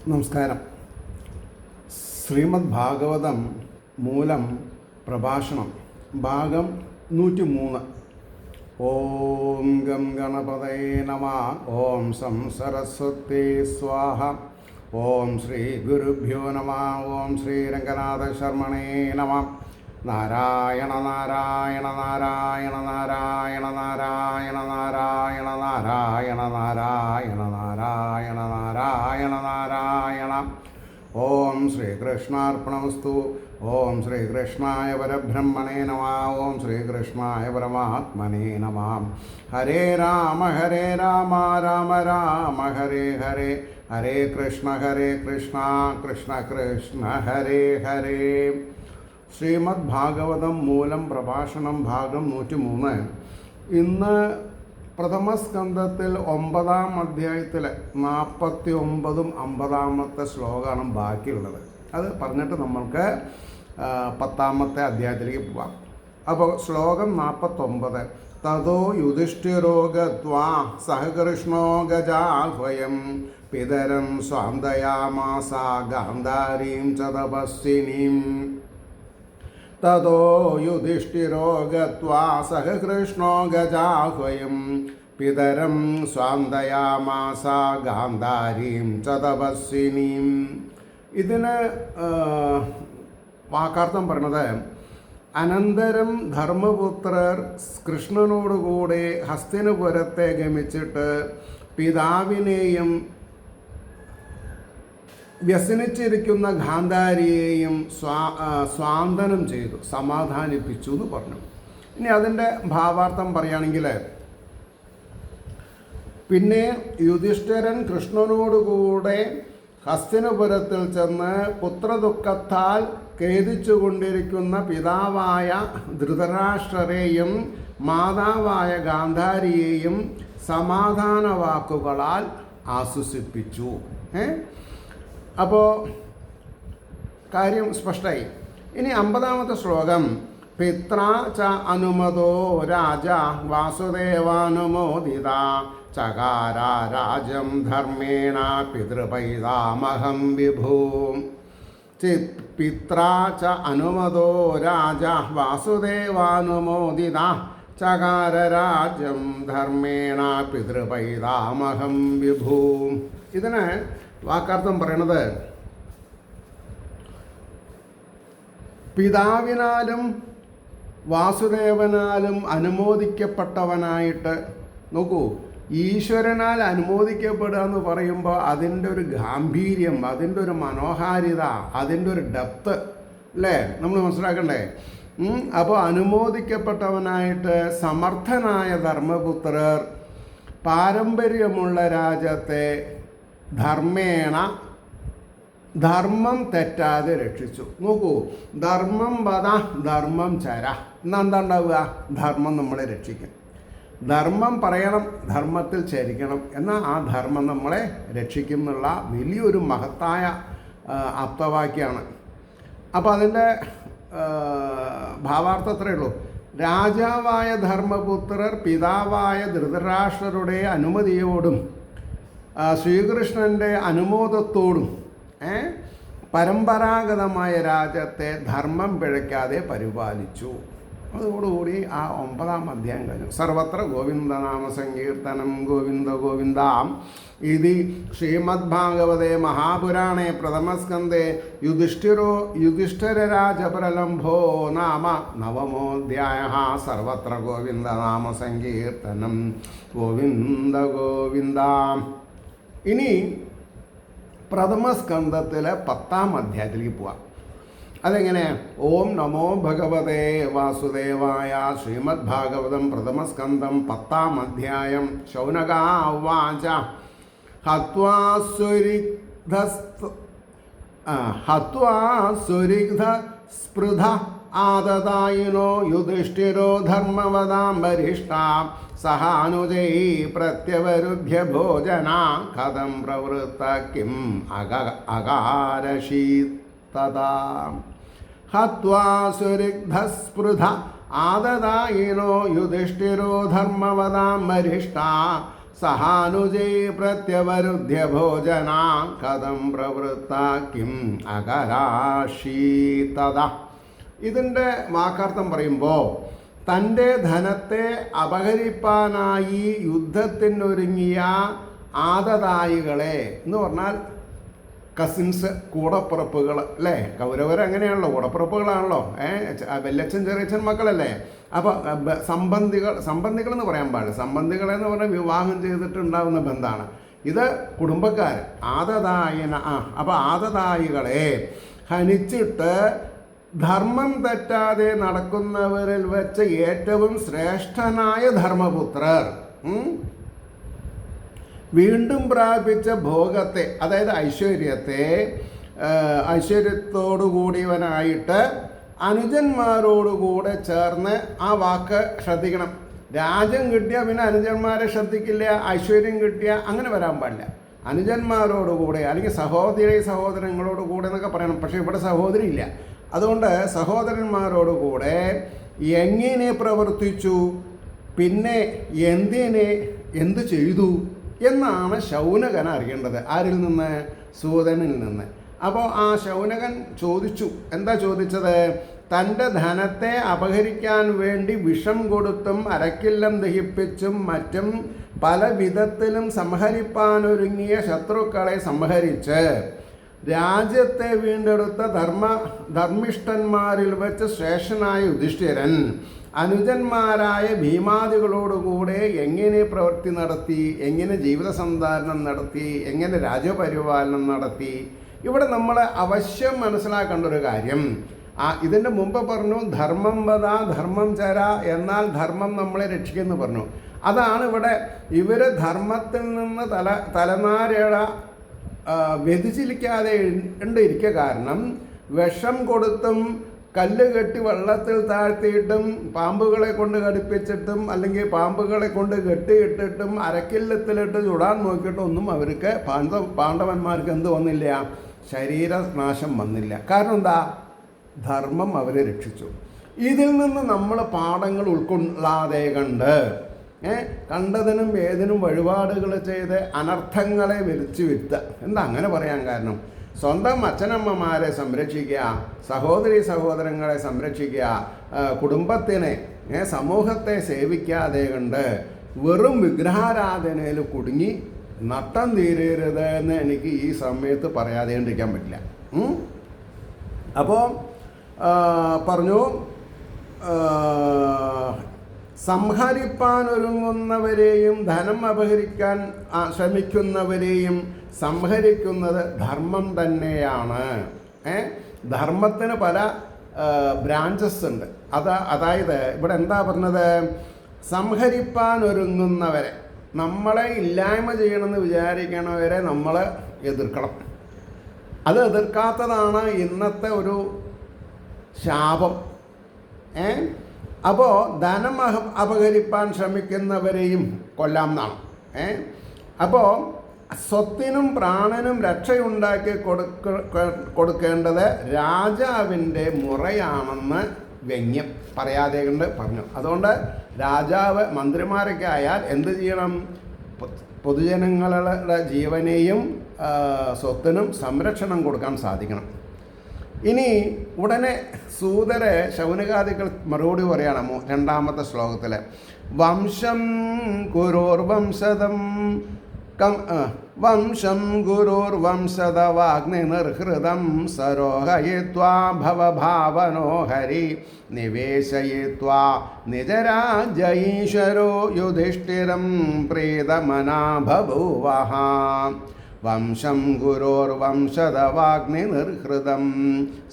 നമസ്കാരം. ശ്രീമദ് ഭാഗവതം മൂലം പ്രഭാഷണം ഭാഗം 103. ഓം ഗം ഗണപതയേ നമഃ. ഓം സം സരസ്വതി സ്വാഹ. ഓം ശ്രീ ഗുരുഭ്യോ നമഃ. ഓം ശ്രീ രംഗനാഥ ശർമ്മണേ നമഃ. നാരായണ നാരായണ നാരായണ നാരായണ നാരായണ നാരായണ നാരായണ നാരായണ നാരായണ നാരായണ നാരായണ. ഓം ശ്രീകൃഷ്ണാർപ്പണമസ്തു. ഓം ശ്രീകൃഷ്ണായ പരബ്രഹ്മണേ നമഃ. ഓം ശ്രീകൃഷ്ണായ പരമാത്മനേ നമഃ. ഹരേ രാമ രാമ രാമ ഹരേ ഹരേ, ഹരേ കൃഷ്ണ കൃഷ്ണ കൃഷ്ണ ഹരേ ഹരേ. ശ്രീമദ് ഭാഗവതം മൂലം പ്രഭാഷണം ഭാഗം 103. ഇന്ന് പ്രഥമ സ്കന്ധത്തിൽ 9-ാം അധ്യായത്തിലെ 49ഉം 50-ാമത്തെ ശ്ലോകമാണ് ബാക്കിയുള്ളത്. അത് പറഞ്ഞിട്ട് നമ്മൾക്ക് 10-ാമത്തെ അധ്യായത്തിലേക്ക് പോവാം. അപ്പോൾ ശ്ലോകം 49. തതോ യുധിഷ്ഠിരോ ഗത്വാ സഹകൃഷ്ണോ ഗജാഹ്വയം പിതരം സ്വാന്തയാമാസ ഗാന്ധാരീം ച തപസ്വിനീം. തതോ യുധിഷ്ഠിരോ ഗത്വാ സഹകൃഷ്ണോ ഗജാഹ്വയം പിതരം സ്വാന്തയാമാസ ഗാന്ധാരീം ച തപസ്വിനീം. ഇതിന് വാക്കാർത്ഥം പറഞ്ഞത്, അനന്തരം ധർമ്മപുത്രർ കൃഷ്ണനോടുകൂടെ ഹസ്തിനപുരത്തെ ഗമിച്ചിട്ട് പിതാവിനെയും വ്യസനിച്ചിരിക്കുന്ന ഗാന്ധാരിയെയും സ്വാന്തനം ചെയ്തു, സമാധാനിപ്പിച്ചു എന്ന് പറഞ്ഞു. ഇനി അതിൻ്റെ ഭാവാർത്ഥം പറയുകയാണെങ്കിൽ, പിന്നെ യുധിഷ്ഠിരൻ കൃഷ്ണനോടുകൂടെ ഹസ്തിനപുരത്തിൽ ചെന്ന് പുത്രദുഃഖത്താൽ ഖേദിച്ചുകൊണ്ടിരിക്കുന്ന പിതാവായ ധൃതരാഷ്ട്രരെയും മാതാവായ ഗാന്ധാരിയെയും സമാധാന വാക്കുകളാൽ ആശ്വസിപ്പിച്ചു. അപ്പോൾ കാര്യം സ്പഷ്ടമായി. ഇനി 50-ാമത്തെ ശ്ലോകം. പിത്രാ ച അനുമതോ രാജ വാസുദേവാനുമോദിത ചകാര രാജം ധർമ്മേണ പിതൃപൈതാമഹം വിഭൂ. പിത്രാ ച അനുമതോ രാജ വാസുദേവാനുമോദിത ചകാര രാജ്യം ധർമ്മേണ പിതൃപൈതാമഹം വിഭൂ. ഇതിന് വാക്കാർത്ഥം പറയണത്, പിതാവിനാലും വാസുദേവനാലും അനുമോദിക്കപ്പെട്ടവനായിട്ട്, നോക്കൂ, ഈശ്വരനാൽ അനുമോദിക്കപ്പെടുക എന്ന് പറയുമ്പോൾ അതിൻ്റെ ഒരു ഗാംഭീര്യം, അതിൻ്റെ ഒരു മനോഹാരിത, അതിൻ്റെ ഒരു ഡെപ്ത് അല്ലേ നമ്മൾ മനസ്സിലാക്കണ്ടേ. അപ്പോൾ അനുമോദിക്കപ്പെട്ടവനായിട്ട് സമർത്ഥനായ ധർമ്മപുത്രർ പാരമ്പര്യമുള്ള രാജ്യത്തെ ധർമ്മേണ, ധർമ്മം തെറ്റാതെ രക്ഷിച്ചു. നോക്കൂ, ധർമ്മം വധ ധർമ്മം ചര എന്നെന്താ ഉണ്ടാവുക? ധർമ്മം നമ്മളെ രക്ഷിക്കും. ധർമ്മം പറയണം, ധർമ്മത്തിൽ ചരിക്കണം, എന്നാൽ ആ ധർമ്മം നമ്മളെ രക്ഷിക്കും എന്നുള്ള വലിയൊരു മഹത്തായ ആപ്തവാക്യമാണ്. അപ്പോൾ അതിൻ്റെ ഭാവാർത്ഥത്രേ ഉള്ളൂ. രാജാവായ ധർമ്മപുത്രർ പിതാവായ ധൃതരാഷ്ട്രരുടെ അനുമതിയോടും ശ്രീകൃഷ്ണൻ്റെ അനുമോദത്തോടും പരമ്പരാഗതമായ രാജ്യത്തെ ധർമ്മം പിഴയ്ക്കാതെ പരിപാലിച്ചു. അതോടുകൂടി ആ 9-ാം അധ്യായം കഴിഞ്ഞു. സർവത്ര ഗോവിന്ദനാമ സങ്കീർത്തനം ഗോവിന്ദ ഗോവിന്ദ. ഇതി ശ്രീമദ്ഭാഗവതേ മഹാപുരാണേ പ്രഥമസ്കന്ധേ യുധിഷ്ഠിരരാജപ്രലംഭോ നാമ 9മോऽധ്യായഃ. സർവത്ര ഗോവിന്ദനാമ സങ്കീർത്തനം ഗോവിന്ദ ഗോവിന്ദ. ഇനി പ്രഥമസ്കന്ധത്തിലെ 10-ാം അധ്യായത്തിലേക്ക് പോവാം. അതെങ്ങനെ? ഓം നമോ ഭഗവതേ വാസുദേവായ. ശ്രീമദ് ഭാഗവതം പ്രഥമസ്കന്ധം 10-ാം അധ്യായം. ശൗനകാ ഉവാച ഹത്വാ സുരിഗ്ധ സ്പൃധ ആദതായിനോ യുധിഷ്ഠിരോ ധർമ്മവതാം വരിഷ്ഠ സഹാനുജൈ പ്രത്യവരുഭ്യ ഭോജന കഥം പ്രവൃത്ത കിം അകാരശീതതാ. ഹത്വാ സുരിഗ്ധസ്പൃധ ആദതായിനോ യുധിഷ്ഠിരോ ധർമ്മവതാം വരിഷ്ഠ സഹാനുജൈ പ്രത്യവരുദ്ധ്യ ഭോജന കഥം പ്രവൃത്ത കിം അകരാശീതത. ഇതിൻ്റെ വാക്കാർത്ഥം പറയുമ്പോൾ തൻ്റെ ധനത്തെ അപഹരിപ്പാനായി യുദ്ധത്തിനൊരുങ്ങിയ ആദതായികളെ എന്ന് പറഞ്ഞാൽ കസിൻസ്, കൂടപ്പിറപ്പുകൾ അല്ലേ? കൗരവർ അങ്ങനെയാണല്ലോ, കൂടപ്പിറപ്പുകളാണല്ലോ. വല്യച്ഛൻ ചെറിയച്ഛൻ മക്കളല്ലേ? അപ്പോൾ സംബന്ധികൾ എന്ന് പറയാൻ പാടില്ല. സംബന്ധികളെന്ന് പറഞ്ഞാൽ വിവാഹം ചെയ്തിട്ടുണ്ടാകുന്ന ബന്ധമാണ്. ഇത് കുടുംബക്കാർ, ആദതായന. അപ്പോൾ ആദതായികളെ ഹനിച്ചിട്ട് ധർമ്മം തെറ്റാതെ നടക്കുന്നവരിൽ വെച്ച് ഏറ്റവും ശ്രേഷ്ഠനായ ധർമ്മപുത്രർ വീണ്ടും പ്രാപിച്ച ഭോഗത്തെ, അതായത് ഐശ്വര്യത്തോടുകൂടിയവനായിട്ട് അനുജന്മാരോടുകൂടെ ചേർന്ന്, ആ വാക്ക് ശ്രദ്ധിക്കണം. രാജ്യം കിട്ടിയാൽ പിന്നെ അനുജന്മാരെ ശ്രദ്ധിക്കില്ല, ഐശ്വര്യം കിട്ടിയ അങ്ങനെ വരാൻ പാടില്ല. അനുജന്മാരോടുകൂടെ അല്ലെങ്കിൽ സഹോദരങ്ങളോടുകൂടെ എന്നൊക്കെ പറയണം. പക്ഷേ ഇവിടെ സഹോദരി ഇല്ല. അതുകൊണ്ട് സഹോദരന്മാരോടുകൂടെ എങ്ങനെ പ്രവർത്തിച്ചു, പിന്നെ എന്ത് ചെയ്തു എന്നാണ് ശൗനകൻ അറിയേണ്ടത്. ആരിൽ നിന്ന്? സൂതനിൽ നിന്ന്. അപ്പോൾ ആ ശൗനകൻ ചോദിച്ചു. എന്താ ചോദിച്ചത്? തൻ്റെ ധനത്തെ അപഹരിക്കാൻ വേണ്ടി വിഷം കൊടുത്തും അരക്കില്ലം ദഹിപ്പിച്ചും മറ്റും പല വിധത്തിലും സംഹരിപ്പാനൊരുങ്ങിയ ശത്രുക്കളെ സംഹരിച്ച് രാജ്യത്തെ വീണ്ടെടുത്ത ധർമ്മിഷ്ഠന്മാരിൽ വെച്ച് ശ്രേഷ്ഠനായ യുധിഷ്ഠിരൻ അനുജന്മാരായ ഭീമാദികളോടുകൂടെ എങ്ങനെ പ്രവൃത്തി നടത്തി, എങ്ങനെ ജീവിത സന്ധാരണം നടത്തി, എങ്ങനെ രാജ്യപരിപാലനം നടത്തി. ഇവിടെ നമ്മൾ അവശ്യം മനസ്സിലാക്കേണ്ട ഒരു കാര്യം, ഇതിൻ്റെ മുമ്പ് പറഞ്ഞു ധർമ്മം വധ ധർമ്മം ചര, എന്നാൽ ധർമ്മം നമ്മളെ രക്ഷിക്കുമെന്ന് പറഞ്ഞു. അതാണ് ഇവിടെ ഇവർ ധർമ്മത്തിൽ നിന്ന് തലനാരേഴ വ്യതിചലിക്കാതെ ഇരിക്കുക. കാരണം വിഷം കൊടുത്തും കല്ല് കെട്ടി വെള്ളത്തിൽ താഴ്ത്തിയിട്ടും പാമ്പുകളെ കൊണ്ട് കടിപ്പിച്ചിട്ടും അല്ലെങ്കിൽ പാമ്പുകളെ കൊണ്ട് കെട്ടിയിട്ടിട്ടും അരക്കില്ലത്തിലിട്ട് ചുടാൻ നോക്കിയിട്ടും ഒന്നും അവർക്ക് പാണ്ഡവന്മാർക്ക് എന്ത് വന്നില്ല? ശരീരനാശം വന്നില്ല. കാരണം എന്താ? ധർമ്മം അവരെ രക്ഷിച്ചു. ഇതിൽ നിന്ന് നമ്മൾ പാഠങ്ങൾ ഉൾക്കൊള്ളാതെ കണ്ടതിനും ഏതിനും വഴിപാടുകൾ ചെയ്ത് അനർത്ഥങ്ങളെ വലിച്ചു വരുത്തുക. എന്താ അങ്ങനെ പറയാൻ കാരണം? സ്വന്തം അച്ഛനമ്മമാരെ സംരക്ഷിക്കുക, സഹോദരങ്ങളെ സംരക്ഷിക്കുക, കുടുംബത്തിനെ, സമൂഹത്തെ സേവിക്കാതെ വെറും വിഗ്രഹാരാധനയിൽ കുടുങ്ങി നട്ടം തീരരുത് എന്ന് എനിക്ക് ഈ സമയത്ത് പറയാതെ ഇരിക്കാൻ പറ്റില്ല. അപ്പോൾ പറഞ്ഞു, സംഹരിപ്പാനൊരുങ്ങുന്നവരെയും ധനം അപഹരിക്കാൻ ശ്രമിക്കുന്നവരെയും സംഹരിക്കുന്നത് ധർമ്മം തന്നെയാണ്. ധർമ്മത്തിന് പല ബ്രാഞ്ചസ് ഉണ്ട്. അതായത് ഇവിടെ എന്താ പറഞ്ഞത്? സംഹരിപ്പാനൊരുങ്ങുന്നവരെ, നമ്മളെ ഇല്ലായ്മ ചെയ്യണമെന്ന് വിചാരിക്കണവരെ നമ്മൾ എതിർക്കണം. അത് എതിർക്കാത്തതാണ് ഇന്നത്തെ ഒരു ശാപം. അപ്പോൾ ധനം അപഹരിപ്പാൻ ശ്രമിക്കുന്നവരെയും കൊല്ലാം എന്നാണ്. അപ്പോൾ സ്വത്തിനും പ്രാണനും രക്ഷയുണ്ടാക്കി കൊടുക്കേണ്ടത് രാജാവിൻ്റെ മുറയാണെന്ന് വ്യംഗ്യം പറയാതെ പറഞ്ഞു. അതുകൊണ്ട് രാജാവ് മന്ത്രിമാരൊക്കെ ആയാൽ എന്ത് ചെയ്യണം? പൊതുജനങ്ങളുടെ ജീവനെയും സ്വത്തിനും സംരക്ഷണം കൊടുക്കാൻ സാധിക്കണം. ഇനി ഉടനെ സൂതരെ ശൗനകാദികൾ മറുപടി പറയണം. രണ്ടാമത്തെ ശ്ലോകത്തിൽ വംശം കുരോർവംശദം വംശം ഗുരുർവംശദവാഗ്നി നിർഹൃതം സരോഹയിത്വാ ഭവഭാവനോ ഹരി നിവേശയിത്വാ നിജരാജൈശ്വരോ യുധിഷ്ഠിരം പ്രീതമനാ ബഭൂവഃ. വംശം ഗുരോർവംശദവാഗ്നി നിർഹൃതം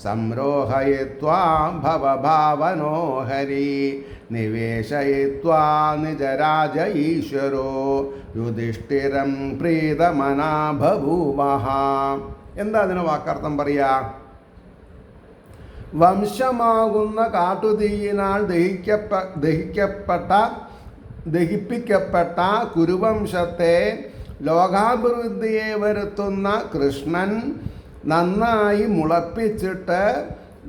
സംരോഹയിത്വാ ഭവഭാവനോ ഹരി നിവേശയിത്വാ നിജരാജ ഈശ്വരോ യുധിഷ്ഠിരം പ്രീതമനാ ബഭൂവഃ. എന്താ അതിന് വാക്കർത്ഥം പറയാ? വംശമാകുന്ന കാട്ടുതീയിനാൽ ദഹിപ്പിക്കപ്പെട്ട കുരുവംശത്തെ ലോകാഭിവൃദ്ധിയെ വരുത്തുന്ന കൃഷ്ണൻ നന്നായി മുളപ്പിച്ചിട്ട്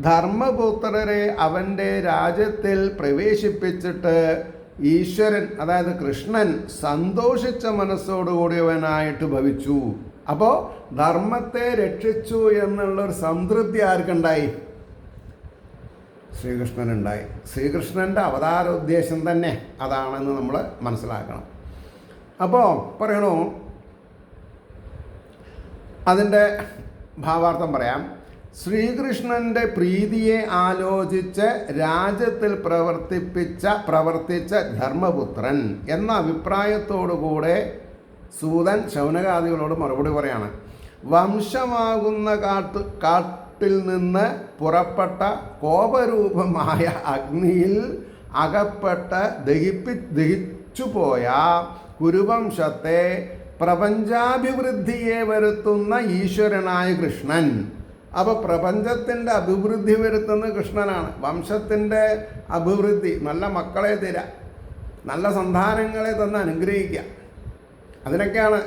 ധർമ്മപുത്രരെ അവൻ്റെ രാജ്യത്തിൽ പ്രവേശിപ്പിച്ചിട്ട് ഈശ്വരൻ അതായത് കൃഷ്ണൻ സന്തോഷിച്ച മനസ്സോടുകൂടിയവനായിട്ട് ഭവിച്ചു. അപ്പോൾ ധർമ്മത്തെ രക്ഷിച്ചു എന്നുള്ളൊരു സംതൃപ്തി ആർക്കുണ്ടായി? ശ്രീകൃഷ്ണനുണ്ടായി. ശ്രീകൃഷ്ണൻ്റെ അവതാരോദ്ദേശം തന്നെ അതാണെന്ന് നമ്മൾ മനസ്സിലാക്കണം. അപ്പോൾ പറയണു, അതിൻ്റെ ഭാവാർത്ഥം പറയാം. ശ്രീകൃഷ്ണൻ്റെ പ്രീതിയെ ആലോചിച്ച് രാജ്യത്തിൽ പ്രവർത്തിച്ച ധർമ്മപുത്രൻ എന്ന അഭിപ്രായത്തോടുകൂടെ സൂതൻ ശൗനകാദികളോട് മറുപടി പറയാണ്. വംശമാകുന്ന കാട്ടിൽ നിന്ന് പുറപ്പെട്ട കോപരൂപമായ അഗ്നിയിൽ അകപ്പെട്ട് ദഹിച്ചുപോയ കുരുവംശത്തെ പ്രപഞ്ചാഭിവൃദ്ധിയെ വരുത്തുന്ന ഈശ്വരനായ കൃഷ്ണൻ. അപ്പോൾ പ്രപഞ്ചത്തിൻ്റെ അഭിവൃദ്ധി വരുത്തുന്ന കൃഷ്ണനാണ്. വംശത്തിൻ്റെ അഭിവൃദ്ധി, നല്ല മക്കളെ തരാം, നല്ല സന്താനങ്ങളെ തന്ന് അനുഗ്രഹിക്കുക, അതിനൊക്കെയാണ്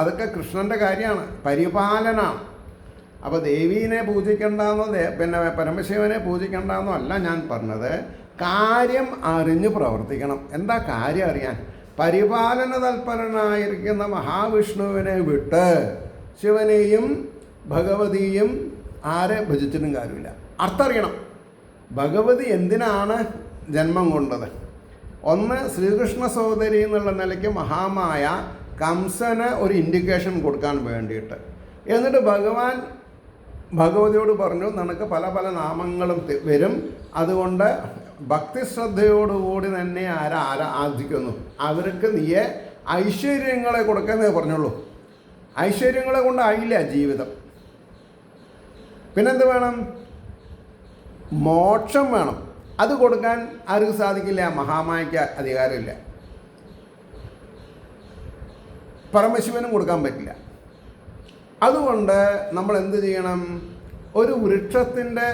അതൊക്കെ കൃഷ്ണൻ്റെ കാര്യമാണ്, പരിപാലനമാണ്. അപ്പോൾ ദേവീനെ പൂജിക്കേണ്ടെന്നോ പിന്നെ പരമശിവനെ പൂജിക്കേണ്ടെന്നോ അല്ല ഞാൻ പറഞ്ഞത്. കാര്യം അറിഞ്ഞ് പ്രവർത്തിക്കണം. എന്താ കാര്യം അറിയാൻ? പരിപാലന തൽപരനായിരിക്കുന്ന മഹാവിഷ്ണുവിനെ വിട്ട് ശിവനെയും ഭഗവതിയും ആരെ ഭജിച്ചിട്ടും കാര്യമില്ല. അർത്ഥം അറിയണം. ഭഗവതി എന്തിനാണ് ജന്മം കൊണ്ടത്? ഒന്ന്, ശ്രീകൃഷ്ണ സോദരി എന്നുള്ള നിലയ്ക്ക് മഹാമായ കംസന് ഒരു ഇൻഡിക്കേഷൻ കൊടുക്കാൻ വേണ്ടിയിട്ട്. എന്നിട്ട് ഭഗവതിയോട് പറഞ്ഞു, നിനക്ക് പല പല നാമങ്ങളും വരും, അതുകൊണ്ട് ഭക്തിശ്രദ്ധയോടുകൂടി തന്നെ ആരാധിക്കുന്നു, അവർക്ക് നീയെ ഐശ്വര്യങ്ങളെ കൊടുക്കാന്നേ പറഞ്ഞുള്ളൂ. ഐശ്വര്യങ്ങളെ കൊണ്ടായില്ല ജീവിതം. പിന്നെന്ത് വേണം? മോക്ഷം വേണം. അത് കൊടുക്കാൻ ആർക്കും സാധിക്കില്ല. മഹാമായയ്ക്ക് അധികാരമില്ല, പരമശിവനും കൊടുക്കാൻ പറ്റില്ല. അതുകൊണ്ട് നമ്മൾ എന്ത് ചെയ്യണം? ഒരു വൃക്ഷത്തിൻ്റെ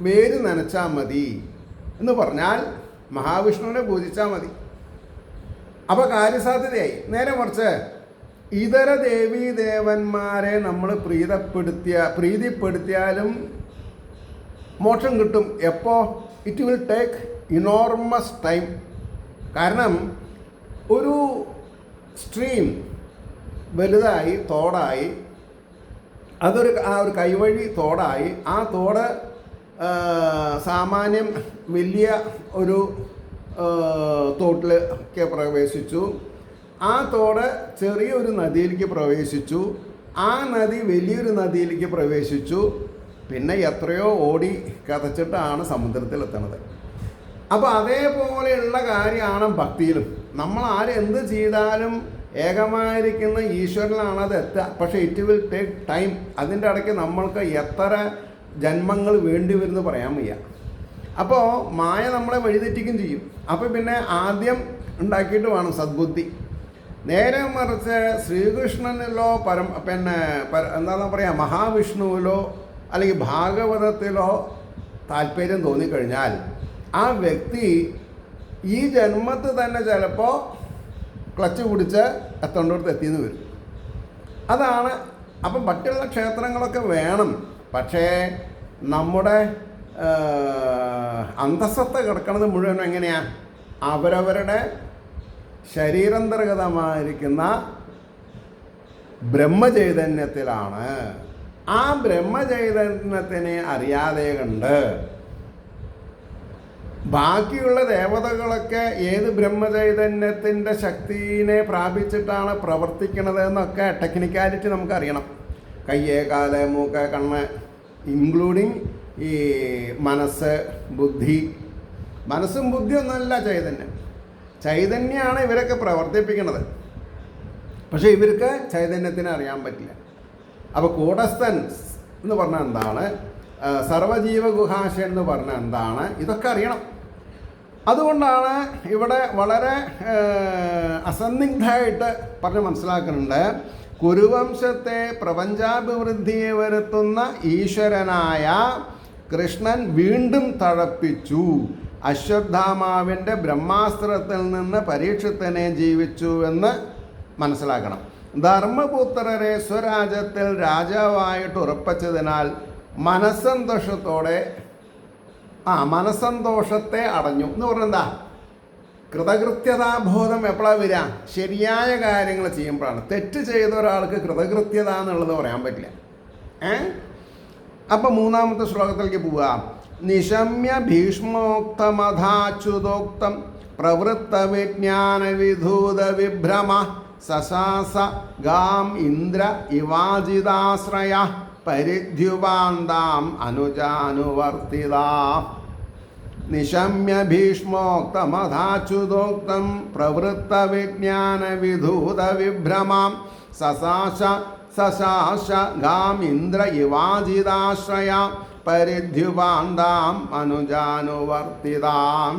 വേര് നനച്ചാൽ മതി എന്ന് പറഞ്ഞാൽ മഹാവിഷ്ണുവിനെ പൂജിച്ചാൽ മതി. അപ്പോൾ കാര്യസാധ്യതയായി. നേരെ മറിച്ച് ഇതര ദേവീദേവന്മാരെ നമ്മൾ പ്രീതിപ്പെടുത്തിയാലും മോക്ഷം കിട്ടും. എപ്പോൾ? It will take enormous time. കാരണം ഒരു സ്ട്രീം വലുതായി തോടായി, അതൊരു കൈവഴി തോടായി, ആ തോട് സാമാന്യം വലിയ ഒരു തോട്ടിലേക്ക് പ്രവേശിച്ചു. ആ തോട് ചെറിയൊരു നദിയിലേക്ക് പ്രവേശിച്ചു. ആ നദി വലിയൊരു നദിയിലേക്ക് പ്രവേശിച്ചു. പിന്നെ എത്രയോ ഓടി കതച്ചിട്ടാണ് സമുദ്രത്തിലെത്തുന്നത്. അപ്പോൾ അതേപോലെയുള്ള കാര്യമാണ് ഭക്തിയിലും. നമ്മൾ ആരെന്ത് ചെയ്താലും ഏകമായിരിക്കുന്ന ഈശ്വരനാണ് അത് എത്തുക. പക്ഷേ ഇറ്റ് വിൽ ടേക്ക് ടൈം. അതിൻ്റെ ഇടയ്ക്ക് നമ്മൾക്ക് എത്ര ജന്മങ്ങൾ വേണ്ടി വരുമെന്ന് പറയാൻ വയ്യ. അപ്പോൾ മായ നമ്മളെ വഴിതെറ്റിക്കും ചെയ്യും. അപ്പോൾ പിന്നെ ആദ്യം ഉണ്ടാക്കിയിട്ട് വേണം സദ്ബുദ്ധി. നേരെ മറിച്ച് ശ്രീകൃഷ്ണനിലോ എന്താണെന്ന് പറയുക, മഹാവിഷ്ണുവിലോ അല്ലെങ്കിൽ ഭാഗവതത്തിലോ താല്പര്യം തോന്നിക്കഴിഞ്ഞാൽ ആ വ്യക്തി ഈ ജന്മത്തിൽ തന്നെ ചിലപ്പോൾ ക്ലച്ച് പിടിച്ച് എത്തേണ്ടടുത്ത് എത്തിയെന്ന് വരും. അതാണ്. അപ്പം മറ്റുള്ള ക്ഷേത്രങ്ങളൊക്കെ വേണം, പക്ഷേ നമ്മുടെ അന്തസ്സത്ത കിടക്കുന്നത് മുഴുവൻ എങ്ങനെയാണ്? അവരവരുടെ ശരീരാന്തർഗതമായിരിക്കുന്ന ബ്രഹ്മചൈതന്യത്തിലാണ്. ആ ബ്രഹ്മചൈതന്യത്തിനെ അറിയാതെ കണ്ട് ബാക്കിയുള്ള ദേവതകളൊക്കെ ഏത് ബ്രഹ്മചൈതന്യത്തിൻ്റെ ശക്തിയെ പ്രാപിച്ചിട്ടാണ് പ്രവർത്തിക്കുന്നത് എന്നൊക്കെ ടെക്നിക്കാലിറ്റി നമുക്കറിയണം. കയ്യ്, കാല്, മൂക്ക്, കണ്ണ്, ഇൻക്ലൂഡിങ് ഈ മനസ്സ്, ബുദ്ധി. മനസ്സും ബുദ്ധിയൊന്നുമല്ല ചൈതന്യമാണ് ഇവരൊക്കെ പ്രവർത്തിപ്പിക്കുന്നത്. പക്ഷേ ഇവർക്ക് ചൈതന്യത്തിനെ അറിയാൻ പറ്റില്ല. അപ്പോൾ കൂടസ്ഥൻ എന്ന് പറഞ്ഞാൽ എന്താണ്, സർവജീവഗുഹാശൻ എന്ന് പറഞ്ഞാൽ എന്താണ്, ഇതൊക്കെ അറിയണം. അതുകൊണ്ടാണ് ഇവിടെ വളരെ അസന്നിഗ്ധമായിട്ട് പറഞ്ഞ് മനസ്സിലാക്കുന്നുണ്ട്. കുരുവംശത്തെ പ്രപഞ്ചാഭിവൃദ്ധിയെ വരുത്തുന്ന ഈശ്വരനായ കൃഷ്ണൻ വീണ്ടും തഴപ്പിച്ചു. അശ്വത്ഥാമാവിൻ്റെ ബ്രഹ്മാസ്ത്രത്തിൽ നിന്ന് പരീക്ഷത്തിനെ ജീവിച്ചു എന്ന് മനസ്സിലാക്കണം. ധർമ്മപുത്രരെ സ്വരാജ്യത്തിൽ രാജാവായിട്ട് ഉറപ്പിച്ചതിനാൽ മനസ്സന്തോഷത്തെ അടഞ്ഞു എന്ന് പറഞ്ഞെന്താ? കൃതകൃത്യതാബോധം എപ്പോഴാണ് വരിക? ശരിയായ കാര്യങ്ങൾ ചെയ്യുമ്പോഴാണ്. തെറ്റ് ചെയ്ത ഒരാൾക്ക് കൃതകൃത്യത എന്നുള്ളത് പറയാൻ പറ്റില്ല. അപ്പം മൂന്നാമത്തെ ശ്ലോകത്തിലേക്ക് പോവുക. നിശമ്യ ഭീഷ്മോക്തമധാച്യുതോക്തം പ്രവൃത്ത വിജ്ഞാന വിധൂത വിഭ്രമ സസാസ ഗാം ഇന്ദ്ര ഇവാജിതാശ്രയ പരിദ്യുവാന്താം അനുജാനുവർത്തിതാ. നിശമ്യ ഭീഷ്മോക്തമധാച്യുതോക്തം പ്രവൃത്ത വിജ്ഞാന വിധൂത വിഭ്രമാം സസാശ ഗാം ഇന്ദ്ര ഇവാജിതാശ്രയ പരിദ്യുവാന്താം അനുജാനുവർത്തിതാം.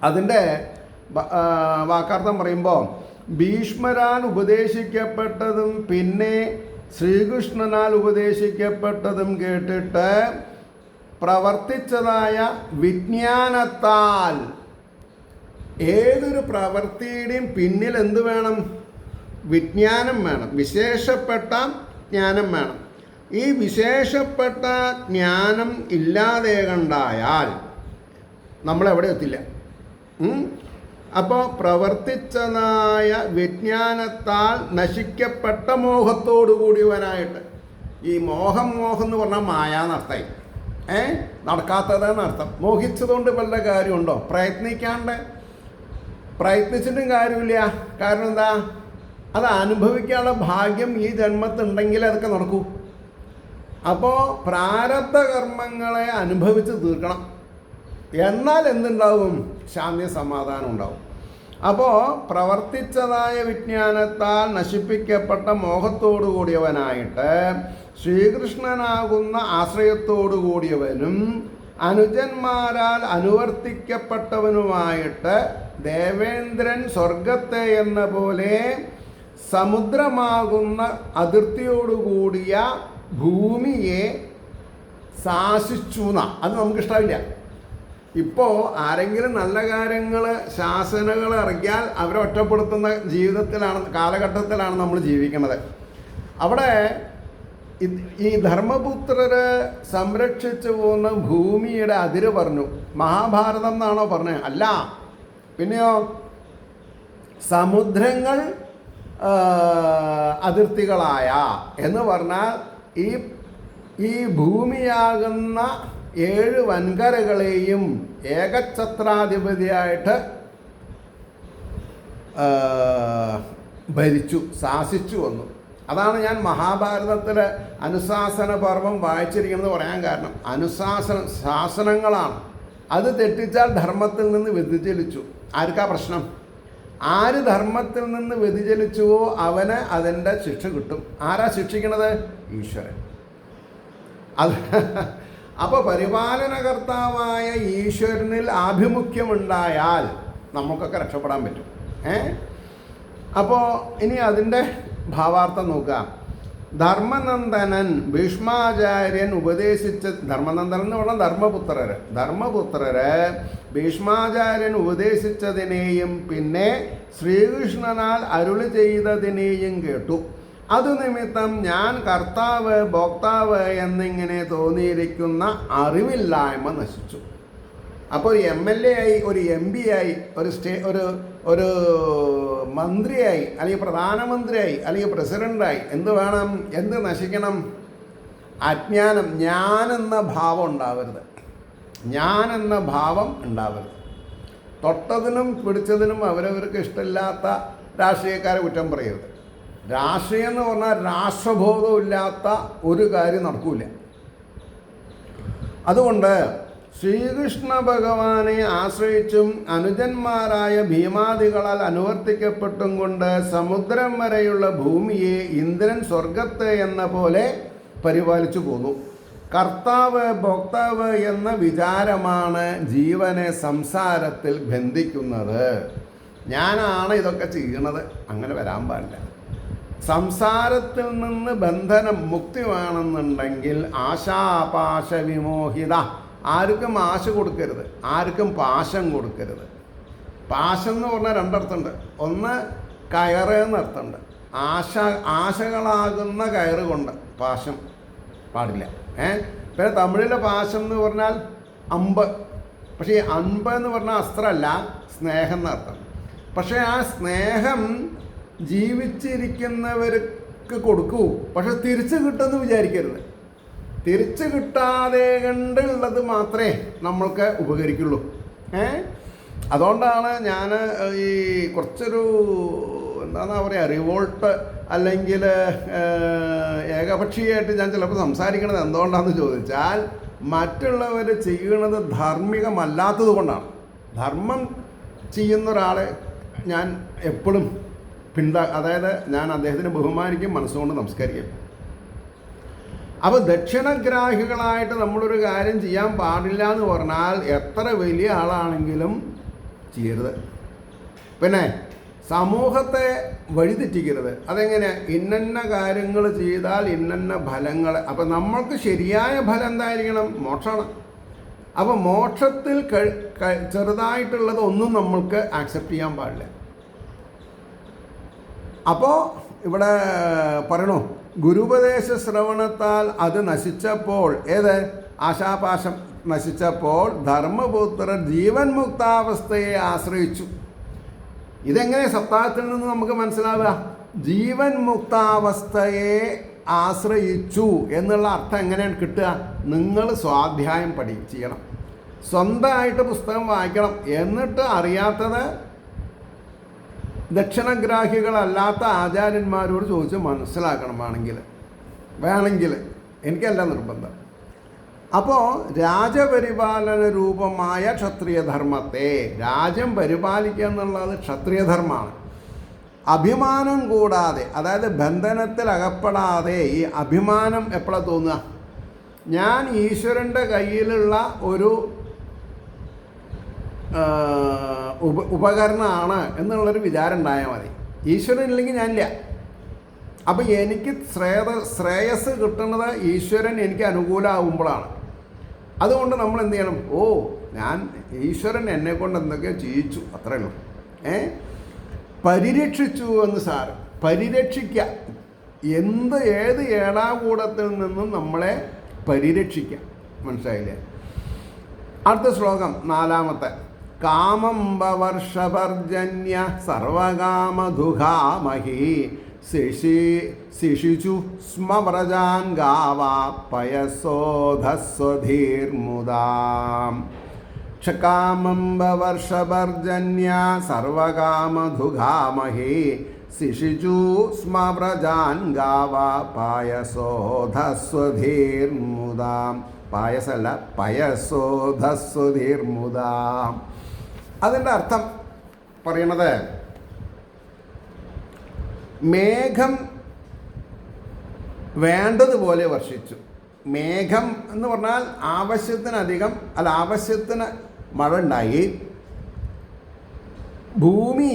അതിൻ്റെ വാക്കാർത്ഥം പറയുമ്പോൾ ഭീഷ്മരാൽ ഉപദേശിക്കപ്പെട്ടതും പിന്നെ ശ്രീകൃഷ്ണനാൽ ഉപദേശിക്കപ്പെട്ടതും കേട്ടിട്ട് പ്രവർത്തിച്ചതായ വിജ്ഞാനത്താൽ, ഏതൊരു പ്രവൃത്തിയുടെയും പിന്നിൽ എന്ത് വേണം? വിജ്ഞാനം വേണം, വിശേഷപ്പെട്ട ജ്ഞാനം വേണം. ഈ വിശേഷപ്പെട്ട ജ്ഞാനം ഇല്ലാതെ കണ്ടായാൽ നമ്മളെവിടെ എത്തില്ല. അപ്പോൾ പ്രവർത്തിച്ചതായ വിജ്ഞാനത്താൽ നശിക്കപ്പെട്ട മോഹത്തോടു കൂടിയവനായിട്ട്, ഈ മോഹം എന്ന് പറഞ്ഞാൽ മായാന്നർത്ഥമായി, നടക്കാത്തതെന്നർത്ഥം. മോഹിച്ചതുകൊണ്ട് വല്ല കാര്യമുണ്ടോ? പ്രയത്നിച്ചിട്ടും കാര്യമില്ല. കാരണം എന്താ? അത് അനുഭവിക്കാനുള്ള ഭാഗ്യം ഈ ജന്മത്തുണ്ടെങ്കിൽ അതൊക്കെ നടക്കൂ. അപ്പോൾ പ്രാരബ്ധ കർമ്മങ്ങളെ അനുഭവിച്ച് തീർക്കണം. എന്നാൽ എന്തുണ്ടാവും? ശാന്തി സമാധാനം ഉണ്ടാവും. അപ്പോൾ പ്രവർത്തിച്ചതായ വിജ്ഞാനത്താൽ നശിപ്പിക്കപ്പെട്ട മോഹത്തോടു കൂടിയവനായിട്ട് ശ്രീകൃഷ്ണനാകുന്ന ആശ്രയത്തോടു കൂടിയവനും അനുജന്മാരാൽ അനുവർത്തിക്കപ്പെട്ടവനുമായിട്ട് ദേവേന്ദ്രൻ സ്വർഗത്തെ എന്ന പോലെ സമുദ്രമാകുന്ന അതിർത്തിയോടുകൂടിയ ഭൂമിയെ ശാസിച്ചു. അത് നമുക്കിഷ്ടമില്ല. ഇപ്പോൾ ആരെങ്കിലും നല്ല കാര്യങ്ങൾ ശാസനകൾ ഇറക്കിയാൽ അവരെ ഒറ്റപ്പെടുത്തുന്ന കാലഘട്ടത്തിലാണ് നമ്മൾ ജീവിക്കുന്നത്. അവിടെ ഈ ധർമ്മപുത്രര് സംരക്ഷിച്ചു പോകുന്ന ഭൂമിയുടെ അതിര് പറഞ്ഞു. മഹാഭാരതം എന്നാണോ പറഞ്ഞത്? അല്ല. പിന്നെയോ സമുദ്രങ്ങൾ അതിർത്തികളായ എന്ന് പറഞ്ഞാൽ ഈ ഭൂമിയാകുന്ന 7 വൻകരകളെയും ഏകഛത്രാധിപതിയായിട്ട് ഭരിച്ചു, ശാസിച്ചു വന്നു. അതാണ് ഞാൻ മഹാഭാരതത്തിലെ അനുശാസന പർവം വായിച്ചിരിക്കുന്നത് പറയാൻ കാരണം. ശാസനങ്ങളാണ്. അത് തെറ്റിച്ചാൽ ധർമ്മത്തിൽ നിന്ന് വ്യതിചലിച്ചു. ആർക്കാ പ്രശ്നം? ആര് ധർമ്മത്തിൽ നിന്ന് വ്യതിചലിച്ചുവോ അവന് അതിൻ്റെ ശിക്ഷ കിട്ടും. ആരാ ശിക്ഷിക്കണത്? ഈശ്വരൻ. അത് അപ്പോൾ പരിപാലനകർത്താവായ ഈശ്വരനിൽ ആഭിമുഖ്യമുണ്ടായാൽ നമുക്കൊക്കെ രക്ഷപ്പെടാൻ പറ്റും. അപ്പോൾ ഇനി അതിൻ്റെ ഭാവാർത്ഥം നോക്കാം. ധർമ്മനന്ദനൻ ഭീഷ്മാചാര്യൻ ഉപദേശിച്ച, ധർമ്മനന്ദനൻ എന്ന് പറഞ്ഞാൽ ധർമ്മപുത്രര് ഭീഷ്മാചാര്യൻ ഉപദേശിച്ചതിനെയും പിന്നെ ശ്രീകൃഷ്ണനാൽ അരുളി ചെയ്തതിനെയും കേട്ടു. അതു നിമിത്തം ഞാൻ കർത്താവ് ഭോക്താവ് എന്നിങ്ങനെ തോന്നിയിരിക്കുന്ന അറിവില്ലായ്മ നശിച്ചു. അപ്പോൾ ഒരു MLA ആയി, ഒരു MP ആയി, ഒരു മന്ത്രിയായി, അല്ലെങ്കിൽ പ്രധാനമന്ത്രിയായി, അല്ലെങ്കിൽ പ്രസിഡൻ്റായി എന്ത് വേണം? എന്ത് നശിക്കണം? അജ്ഞാനം, ഞാനെന്ന ഭാവം ഉണ്ടാവരുത്. തൊട്ടതിനും പിടിച്ചതിനും അവരവർക്ക് ഇഷ്ടമില്ലാത്ത രാഷ്ട്രീയക്കാരെ കുറ്റം പറയരുത്. രാഷ്ട്രീയം എന്ന് പറഞ്ഞാൽ രാഷ്ട്രബോധമില്ലാത്ത ഒരു കാര്യം നടക്കൂല. അതുകൊണ്ട് ശ്രീകൃഷ്ണ ഭഗവാനെ ആശ്രയിച്ചും അനുജന്മാരായ ഭീമാദികളാൽ അനുവർത്തിക്കപ്പെട്ടും കൊണ്ട് സമുദ്രം വരെയുള്ള ഭൂമിയെ ഇന്ദ്രൻ സ്വർഗത്തെ എന്ന പോലെ പരിപാലിച്ചു പോന്നു. കർത്താവ് ഭോക്താവ് എന്ന വിചാരമാണ് ജീവനെ സംസാരത്തിൽ ബന്ധിക്കുന്നത്. ഞാനാണ് ഇതൊക്കെ ചെയ്യണത്, അങ്ങനെ വരാൻ പാടില്ല. സംസാരത്തിൽ നിന്ന് ബന്ധനം മുക്തി വേണമെന്നുണ്ടെങ്കിൽ ആശാപാശ വിമോഹിത. ആർക്കും ആശ കൊടുക്കരുത്, ആർക്കും പാശം കൊടുക്കരുത്. പാശം എന്ന് പറഞ്ഞാൽ രണ്ടർത്ഥമുണ്ട്. ഒന്ന് കയറ് എന്നർത്ഥമുണ്ട്. ആശകളാകുന്ന കയറ് കൊണ്ട് പാശം പാടില്ല. പിന്നെ തമിഴിലെ പാശം എന്ന് പറഞ്ഞാൽ അമ്പ്, പക്ഷേ ഈ അൻപ് എന്ന് പറഞ്ഞാൽ അസ്ത്രമല്ല, സ്നേഹം എന്നർത്ഥം. പക്ഷേ ആ സ്നേഹം ജീവിച്ചിരിക്കുന്നവർക്ക് കൊടുക്കൂ, പക്ഷെ തിരിച്ചു കിട്ടുമെന്ന് വിചാരിക്കരുത്. തിരിച്ചു കിട്ടാതെ കണ്ടുള്ളത് മാത്രമേ നമ്മൾക്ക് ഉപകരിക്കുള്ളൂ. അതുകൊണ്ടാണ് ഞാൻ ഈ കുറച്ചൊരു എന്താണെന്നാ പറയുക, റിവോൾട്ട് അല്ലെങ്കിൽ ഏകപക്ഷീയമായിട്ട് ഞാൻ ചിലപ്പോൾ സംസാരിക്കണത് എന്തുകൊണ്ടാണെന്ന് ചോദിച്ചാൽ, മറ്റുള്ളവർ ചെയ്യുന്നത് ധാർമ്മികമല്ലാത്തത് കൊണ്ടാണ്. ധർമ്മം ചെയ്യുന്ന ഒരാളെ ഞാൻ എപ്പോഴും അതായത് ഞാൻ അദ്ദേഹത്തിന് ബഹുമാനിക്കും, മനസ്സുകൊണ്ട് നമസ്കരിക്കും. അപ്പോൾ ദക്ഷിണഗ്രാഹികളായിട്ട് നമ്മളൊരു കാര്യം ചെയ്യാൻ പാടില്ല എന്ന് പറഞ്ഞാൽ എത്ര വലിയ ആളാണെങ്കിലും ചെയ്യരുത്. പിന്നെ സമൂഹത്തെ വഴിതെറ്റിക്കരുത്. അതെങ്ങനെ? ഇന്നന്ന കാര്യങ്ങൾ ചെയ്താൽ ഇന്നന്ന ഫലങ്ങൾ. അപ്പം നമ്മൾക്ക് ശരിയായ ഫലം എന്തായിരിക്കണം? മോക്ഷമാണ്. അപ്പോൾ മോക്ഷത്തിൽ ചെറുതായിട്ടുള്ളത് ഒന്നും നമ്മൾക്ക് ആക്സെപ്റ്റ് ചെയ്യാൻ പാടില്ല. അപ്പോൾ ഇവിടെ പറയണു, ഗുരുപദേശ ശ്രവണത്താൽ അത് നശിച്ചപ്പോൾ, ഏത് ആശാപാശം നശിച്ചപ്പോൾ ധർമ്മപുത്രർ ജീവൻ മുക്താവസ്ഥയെ ആശ്രയിച്ചു. ഇതെങ്ങനെ സപ്താഹത്തിൽ നിന്ന് നമുക്ക് മനസ്സിലാവുക? ജീവൻ മുക്താവസ്ഥയെ ആശ്രയിച്ചു എന്നുള്ള അർത്ഥം എങ്ങനെയാണ് കിട്ടുക? നിങ്ങൾ സ്വാധ്യായം ചെയ്യണം, സ്വന്തമായിട്ട് പുസ്തകം വായിക്കണം. എന്നിട്ട് അറിയാത്തത് ദക്ഷിണഗ്രാഹികളല്ലാത്ത ആചാര്യന്മാരോട് ചോദിച്ച് മനസ്സിലാക്കണം. വേണമെങ്കിൽ എനിക്കല്ല നിർബന്ധം. അപ്പോൾ രാജപരിപാലന രൂപമായ ക്ഷത്രിയധർമ്മത്തെ, രാജ്യം പരിപാലിക്കുക എന്നുള്ളത് ക്ഷത്രിയധർമ്മമാണ്. അഭിമാനം കൂടാതെ, അതായത് ബന്ധനത്തിൽ അകപ്പെടാതെ. ഈ അഭിമാനം എപ്പോഴാണ് തോന്നുക? ഞാൻ ഈശ്വരൻ്റെ കയ്യിലുള്ള ഒരു ഉപകരണമാണ് എന്നുള്ളൊരു വിചാരം ഉണ്ടായാൽ മതി. ഈശ്വരൻ ഇല്ലെങ്കിൽ ഞാനില്ല. അപ്പം എനിക്ക് ശ്രേയസ് കിട്ടുന്നത് ഈശ്വരൻ എനിക്ക് അനുകൂലമാകുമ്പോഴാണ്. അതുകൊണ്ട് നമ്മൾ എന്ത് ചെയ്യണം? ഞാൻ ഈശ്വരൻ എന്നെക്കൊണ്ട് എന്തൊക്കെയോ ചെയ്യിച്ചു, അത്രയേ ഉള്ളൂ. പരിരക്ഷിച്ചു എന്ന് സാരം. പരിരക്ഷിക്കുക, ഏത് ഏടാകൂടത്തിൽ നിന്നും നമ്മളെ പരിരക്ഷിക്കുക. മനസ്സിലായില്ലേ? അടുത്ത ശ്ലോകം 4. കാമംബവർഷപർജന്യ സർവകാമധുഘാമഹി ശിശിചു സ്മ വ്രജാൻ ഗാവാ പയസോധസ്വധീർമുദാം. ക്ഷകാമംബവർഷപർജന്യ സർവകാമധുഘാമഹി ശിശിചു സ്മ വ്രജാൻ ഗാവാ പയസോധസ്വധീർമുദാം. പായസമല്ല, പയസോധസ്വധീർമുദാം. അതിൻ്റെ അർത്ഥം പറയണത്, മേഘം വേണ്ടതുപോലെ വർഷിച്ചു. മേഘം എന്ന് പറഞ്ഞാൽ ആവശ്യത്തിന് മഴ ഉണ്ടായി. ഭൂമി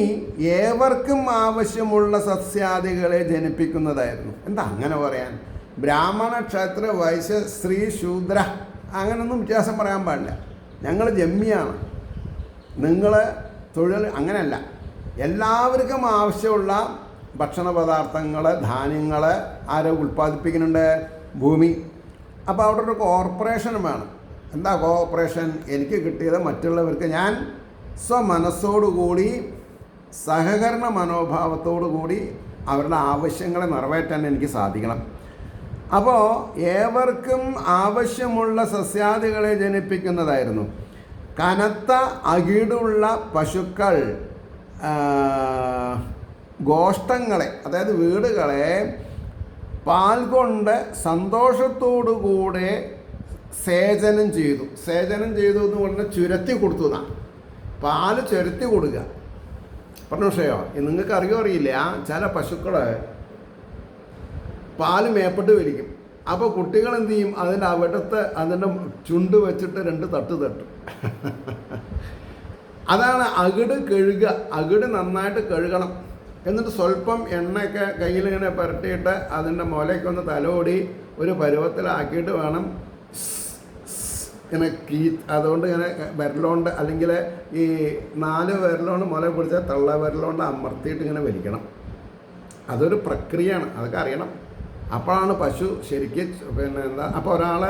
ഏവർക്കും ആവശ്യമുള്ള സസ്യാദികളെ ജനിപ്പിക്കുന്നതായിരുന്നു. എന്താ അങ്ങനെ പറയാൻ? ബ്രാഹ്മണ, ക്ഷത്ര, വൈശ്യ, സ്ത്രീ, ശൂദ്ര അങ്ങനൊന്നും വ്യത്യാസം പറയാൻ പാടില്ല. ഞങ്ങൾ ജമ്മിയാണ്, നിങ്ങൾ തൊഴിൽ, അങ്ങനെയല്ല. എല്ലാവർക്കും ആവശ്യമുള്ള ഭക്ഷണ പദാർത്ഥങ്ങൾ, ധാന്യങ്ങൾ ആരോ ഉൽപ്പാദിപ്പിക്കുന്നുണ്ട്? ഭൂമി. അപ്പോൾ അവിടെ ഒരു കോർപ്പറേഷൻ വേണം. എന്താ കോർപ്പറേഷൻ? എനിക്ക് കിട്ടിയത് മറ്റുള്ളവർക്ക് ഞാൻ സ്വമനസ്സോടുകൂടി, സഹകരണ മനോഭാവത്തോടു കൂടി അവരുടെ ആവശ്യങ്ങളെ നിറവേറ്റാൻ എനിക്ക് സാധിക്കണം. അപ്പോൾ ഏവർക്കും ആവശ്യമുള്ള സസ്യാദികളെ ജനിപ്പിക്കുന്നതായിരുന്നു. കനത്ത അകിടുള്ള പശുക്കൾ ഗോഷ്ഠങ്ങളെ, അതായത് വീടുകളെ പാൽ കൊണ്ട് സന്തോഷത്തോടുകൂടെ സേചനം ചെയ്തു. സേചനം ചെയ്തു എന്ന് പറഞ്ഞാൽ ചുരത്തി കൊടുത്തു എന്നാണ്. പാല് ചുരത്തി കൊടുക്കുക. പറഞ്ഞ വിഷയോ? നിങ്ങൾക്ക് അറിയില്ല, ചില പശുക്കൾ പാല് മേപ്പിട്ട് വലിക്കും. അപ്പോൾ കുട്ടികൾ എന്ത് ചെയ്യും? അതിൻ്റെ അതിൻ്റെ ചുണ്ട് വെച്ചിട്ട് 2 തട്ട് തട്ടും. അതാണ് അകിട് കഴുകുക. അകിട് നന്നായിട്ട് കഴുകണം. എന്നിട്ട് സ്വല്പം എണ്ണയൊക്കെ കയ്യിലിങ്ങനെ പുരട്ടിയിട്ട് അതിൻ്റെ മുലയ്ക്കൊന്ന് തലോടി ഒരു പരുവത്തിലാക്കിയിട്ട് വേണം ഇങ്ങനെ അതുകൊണ്ട് ഇങ്ങനെ വിരലുകൊണ്ട്, അല്ലെങ്കിൽ ഈ 4 വിരലുകൊണ്ട് മുല പിടിച്ചാൽ തള്ള വിരലുകൊണ്ട് അമർത്തിയിട്ട് ഇങ്ങനെ വലിക്കണം. അതൊരു പ്രക്രിയയാണ്, അതൊക്കെ അറിയണം. അപ്പോഴാണ് പശു ശരിക്കും അപ്പോൾ ഒരാൾ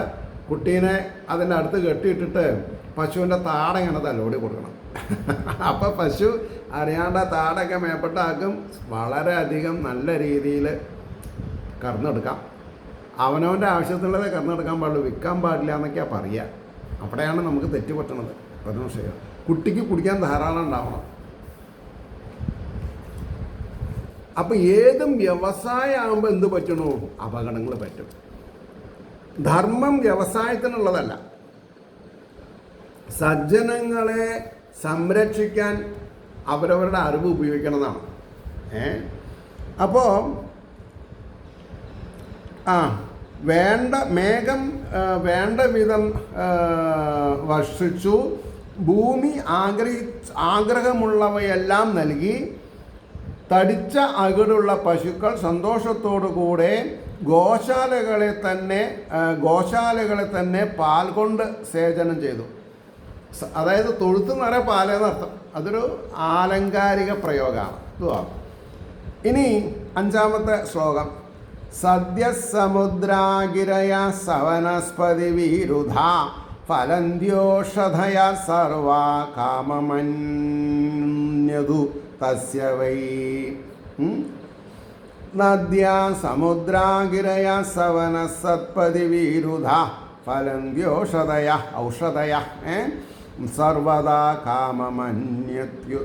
കുട്ടീനെ അതിൻ്റെ അടുത്ത് കെട്ടിയിട്ടിട്ട് പശുവിൻ്റെ താട ഇങ്ങനെ തലോടി കൊടുക്കണം. അപ്പോൾ പശു അറിയാണ്ട് താടൊക്കെ മേപ്പെട്ടാക്കും വളരെയധികം നല്ല രീതിയിൽ കറന്നെടുക്കാം. അവനവൻ്റെ ആവശ്യത്തിനുള്ളത് കറന്നെടുക്കാൻ പാടുള്ളൂ, വിൽക്കാൻ പാടില്ല എന്നൊക്കെയാണ് പറയുക. അവിടെയാണ് നമുക്ക് തെറ്റ് പറ്റണത്. പ്രഥമ വിഷയം കുട്ടിക്ക് കുടിക്കാൻ ധാരാളം ഉണ്ടാവണം. അപ്പം ഏതും വ്യവസായമാകുമ്പോൾ എന്ത് പറ്റണോ, അപകടങ്ങൾ പറ്റും. ധർമ്മം വ്യവസായത്തിനുള്ളതല്ല, സജ്ജനങ്ങളെ സംരക്ഷിക്കാൻ അവരവരുടെ അറിവ് ഉപയോഗിക്കണതാണ്. അപ്പോൾ മേഘം വേണ്ട വിധം വർഷിച്ചു, ഭൂമി ആഗ്രഹമുള്ളവയെല്ലാം നൽകി, തടിച്ച അകിടുള്ള പശുക്കൾ സന്തോഷത്തോടുകൂടെ ഗോശാലകളെ തന്നെ പാൽ കൊണ്ട് സേചനം ചെയ്തു. അതായത് തൊഴുത്ത് നിറയെ പാലെന്നർത്ഥം. അതൊരു ആലങ്കാരിക പ്രയോഗമാണ്. ഇനി 5-ാമത്തെ ശ്ലോകം. സദ്യസമുദ്രാഗിരയ സവനസ്പതി വിരുധ ഫലന്ത്യോഷധയ സർവാ കാമമന്യതു തസ്യ വൈ. നദ്യാ സമുദ്രാഗിരയ സവനസത്പതി വിരുധ ഫലന്ത്യോഷധയ ഔഷധയ സർവദാ കാമമന്യതു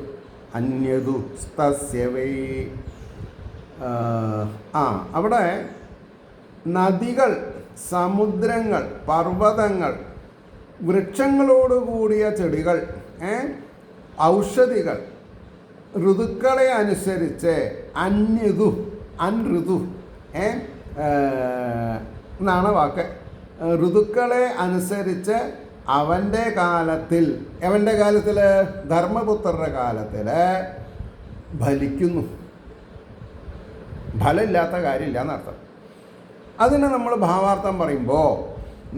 തസ്യ വൈ. അവിടെ നദികൾ, സമുദ്രങ്ങൾ, പർവ്വതങ്ങൾ, വൃക്ഷങ്ങളോടുകൂടിയ ചെടികൾ, ഔഷധികൾ, ഋതുക്കളെ അനുസരിച്ച് അൻഋതു എന്നാണ് വാക്ക്. ഋതുക്കളെ അനുസരിച്ച് അവൻ്റെ കാലത്തിൽ ധർമ്മപുത്രരുടെ കാലത്തിൽ ഫലിക്കുന്നു. ഫലമില്ലാത്ത കാര്യമില്ല എന്നർത്ഥം. അതിന് നമ്മൾ ഭാവാർത്ഥം പറയുമ്പോൾ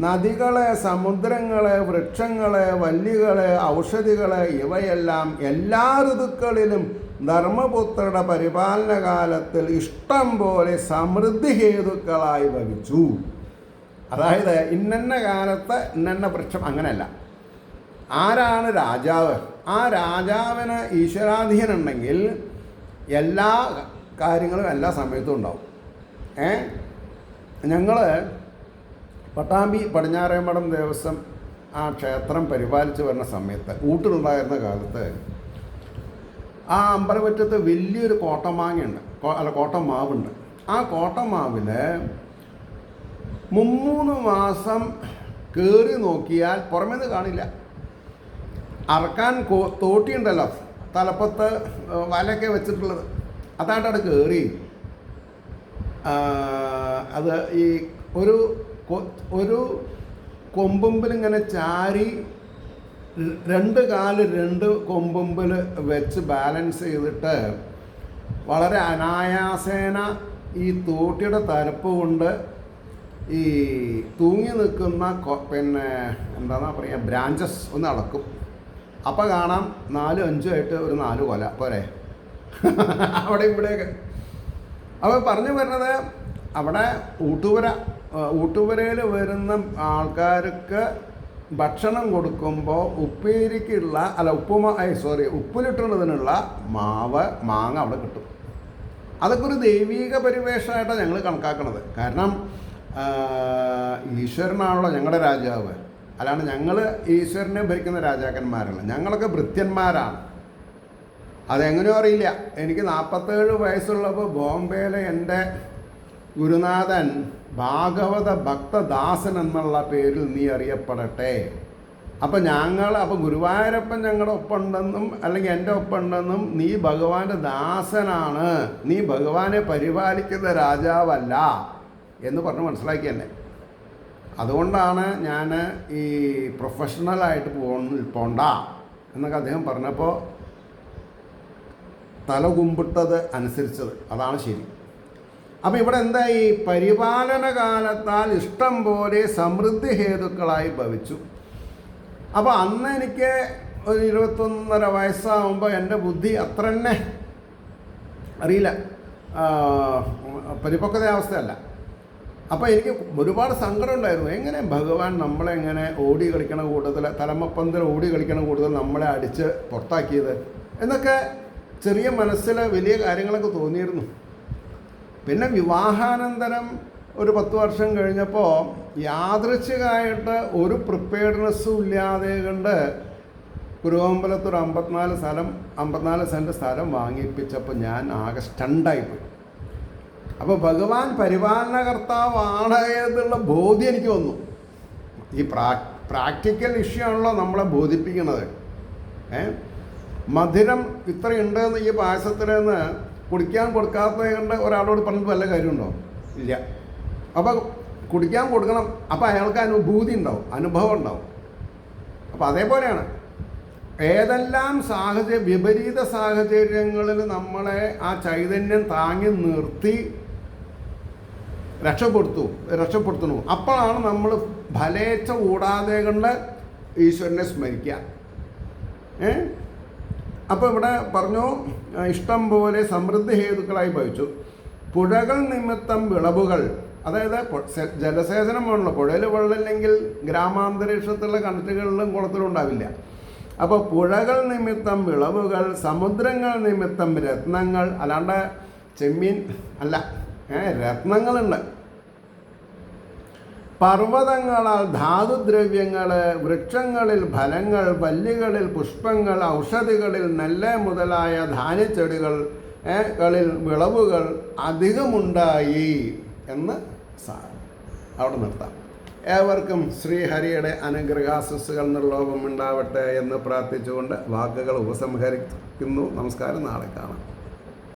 നദികൾ, സമുദ്രങ്ങൾ, വൃക്ഷങ്ങൾ, വല്ലികൾ, ഔഷധികൾ ഇവയെല്ലാം എല്ലാ ഋതുക്കളിലും ധർമ്മപുത്രയുടെ പരിപാലന കാലത്തിൽ ഇഷ്ടം പോലെ സമൃദ്ധി ഹേതുക്കളായി ഭവിച്ചു. അതായത് ഇന്ന കാലത്ത് ഇന്ന വൃക്ഷം, അങ്ങനെയല്ല. ആരാണ് രാജാവ്? ആ രാജാവിന് ഈശ്വരാധീനുണ്ടെങ്കിൽ എല്ലാ കാര്യങ്ങളും എല്ലാ സമയത്തും ഉണ്ടാവും. ഞങ്ങൾ പട്ടാമ്പി പടിഞ്ഞാറേമഠം ദേവസ്വം ആ ക്ഷേത്രം പരിപാലിച്ച് വരുന്ന സമയത്ത്, ഊട്ടിലുണ്ടായിരുന്ന കാലത്ത്, ആ അമ്പലമുറ്റത്ത് വലിയൊരു കോട്ടമാങ്ങയുണ്ട്, കോട്ടമാവുണ്ട്. ആ കോട്ടമാവിൽ 3 മാസം കയറി നോക്കിയാൽ പുറമേന്ന് കാണില്ല. അറക്കാൻ തോട്ടിയുണ്ടല്ലോ, തലപ്പത്ത് വലയൊക്കെ വെച്ചിട്ടുള്ളത്, അതായിട്ടവിടെ കയറി അത് ഈ ഒരു കൊമ്പുമ്പിൽ ഇങ്ങനെ ചാരി 2 കാല് 2 കൊമ്പുമ്പിൽ വെച്ച് ബാലൻസ് ചെയ്തിട്ട് വളരെ അനായാസേന ഈ തോട്ടിയുടെ തലപ്പ് കൊണ്ട് ഈ തൂങ്ങി നിൽക്കുന്ന എന്താണെന്നാ പറയുക, ബ്രാഞ്ചസ് ഒന്ന് അളക്കും. അപ്പോൾ കാണാം 4-5 ആയിട്ട് ഒരു 4 കൊല പോരെ അവിടെ ഇവിടെയൊക്കെ. അപ്പോൾ പറഞ്ഞു വരുന്നത്, അവിടെ ഊട്ടുപുരയിൽ വരുന്ന ആൾക്കാർക്ക് ഭക്ഷണം കൊടുക്കുമ്പോൾ ഉപ്പിലിട്ടുള്ളതിനുള്ള മാങ്ങ അവിടെ കിട്ടും. അതൊക്കെ ഒരു ദൈവീക പരിവേഷമായിട്ടാണ് ഞങ്ങൾ കണക്കാക്കുന്നത്. കാരണം ഈശ്വരനാണല്ലോ ഞങ്ങളുടെ രാജാവ്, അല്ലാണ്ട് ഞങ്ങൾ ഈശ്വരനെ ഭരിക്കുന്ന രാജാക്കന്മാരല്ല. ഞങ്ങളൊക്കെ ഭൃത്യന്മാരാണ്. അതെങ്ങനെയോ അറിയില്ല. എനിക്ക് 47 വയസ്സുള്ളപ്പോൾ ബോംബെയിലെ എൻ്റെ ഗുരുനാഥൻ ഭാഗവത ഭക്തദാസൻ എന്നുള്ള പേരിൽ നീ അറിയപ്പെടട്ടെ. അപ്പോൾ ഗുരുവായൂരപ്പൻ ഞങ്ങളുടെ ഒപ്പമുണ്ടെന്നും അല്ലെങ്കിൽ എൻ്റെ ഒപ്പമുണ്ടെന്നും, നീ ഭഗവാന്റെ ദാസനാണ്, നീ ഭഗവാനെ പരിപാലിക്കുന്ന രാജാവല്ല എന്ന് പറഞ്ഞ് മനസ്സിലാക്കി തന്നെ. അതുകൊണ്ടാണ് ഞാൻ ഈ പ്രൊഫഷണലായിട്ട് പോണ്ട എന്നൊക്കെ അദ്ദേഹം പറഞ്ഞപ്പോൾ തല കുമ്പിട്ടത് അനുസരിച്ചത്. അതാണ് ശരി. അപ്പോൾ ഇവിടെ എന്തായി? പരിപാലന കാലത്താൽ ഇഷ്ടം പോലെ സമൃദ്ധി ഹേതുക്കളായി ഭവിച്ചു. അപ്പോൾ അന്ന് എനിക്ക് ഒരു 21.5 വയസ്സാകുമ്പോൾ എൻ്റെ ബുദ്ധി അത്ര തന്നെ അറിയില്ല, പരിപക്വത അവസ്ഥയല്ല. അപ്പോൾ എനിക്ക് ഒരുപാട് സങ്കടം ഉണ്ടായിരുന്നു. എങ്ങനെ ഭഗവാൻ നമ്മളെങ്ങനെ ഓടി കളിക്കണ കൂട്ടത്തിൽ, തലമപ്പന്തൽ ഓടി കളിക്കണ കൂട്ടത്തിൽ നമ്മളെ അടിച്ച് പുറത്താക്കിയത് എന്നൊക്കെ ചെറിയ മനസ്സിൽ വലിയ കാര്യങ്ങളൊക്കെ തോന്നിയിരുന്നു. പിന്നെ വിവാഹാനന്തരം ഒരു 10 വർഷം കഴിഞ്ഞപ്പോൾ യാദൃച്ഛികമായിട്ട് ഒരു പ്രിപ്പയർനെസ്സും ഇല്ലാതെ കൊണ്ട് കുരുവമ്പലത്ത് ഒരു 54 സെൻറ്റ് സ്ഥലം വാങ്ങിപ്പിച്ചപ്പോൾ ഞാൻ ആകെ സ്റ്റണ്ടായിപ്പോയി. അപ്പോൾ ഭഗവാൻ പരിപാലനകർത്താവാണ് എന്നുള്ള ബോധ്യം എനിക്ക് വന്നു. ഈ പ്രാക്ടിക്കൽ ഇഷ്യൂ ആണല്ലോ നമ്മളെ ബോധിപ്പിക്കുന്നത്. മധുരം ഇത്രയുണ്ടെന്ന് ഈ പായസത്തിലെന്ന് കുടിക്കാൻ കൊടുക്കാത്തത് കൊണ്ട് ഒരാളോട് പറഞ്ഞിട്ട് വല്ല കാര്യമുണ്ടോ? ഇല്ല. അപ്പോൾ കുടിക്കാൻ കൊടുക്കണം. അപ്പോൾ അയാൾക്ക് അനുഭൂതി ഉണ്ടാവും, അനുഭവം ഉണ്ടാവും. അപ്പോൾ അതേപോലെയാണ് ഏതെല്ലാം വിപരീത സാഹചര്യങ്ങളിൽ നമ്മളെ ആ ചൈതന്യം താങ്ങി നിർത്തി രക്ഷപ്പെടുത്തുന്നു. അപ്പോഴാണ് നമ്മൾ ഫലേച്ഛ കൂടാതെ കൊണ്ട് ഈശ്വരനെ സ്മരിക്കുക. അപ്പോൾ ഇവിടെ പറഞ്ഞു, ഇഷ്ടം പോലെ സമൃദ്ധി ഹേതുക്കളായി ഭവിച്ചു. പുഴകൾ നിമിത്തം വിളവുകൾ, അതായത് ജലസേചനം വേണമല്ലോ. പുഴയിൽ വെള്ളമില്ലെങ്കിൽ ഗ്രാമാന്തരീക്ഷത്തിലുള്ള കിണറ്റുകളിലും കുളത്തിലും ഉണ്ടാവില്ല. അപ്പോൾ പുഴകൾ നിമിത്തം വിളവുകൾ, സമുദ്രങ്ങൾ നിമിത്തം രത്നങ്ങൾ, അല്ലാണ്ട് ചെമ്മീൻ അല്ല, രത്നങ്ങളുണ്ട്. പർവ്വതങ്ങളാൽ ധാതുദ്രവ്യങ്ങൾ, വൃക്ഷങ്ങളിൽ ഫലങ്ങൾ, വല്ലികളിൽ പുഷ്പങ്ങൾ, ഔഷധികളിൽ നെല്ല് മുതലായ ധാന്യച്ചെടികളിൽ വിളവുകൾ അധികമുണ്ടായി എന്ന് അവിടെ നിർത്താം. ഏവർക്കും ശ്രീഹരിയുടെ അനുഗ്രഹാശിസ്സുകൾ നിർലോഭം ഉണ്ടാവട്ടെ എന്ന് പ്രാർത്ഥിച്ചുകൊണ്ട് വാക്കുകൾ ഉപസംഹരിക്കുന്നു. നമസ്കാരം. നാളെ കാണാം.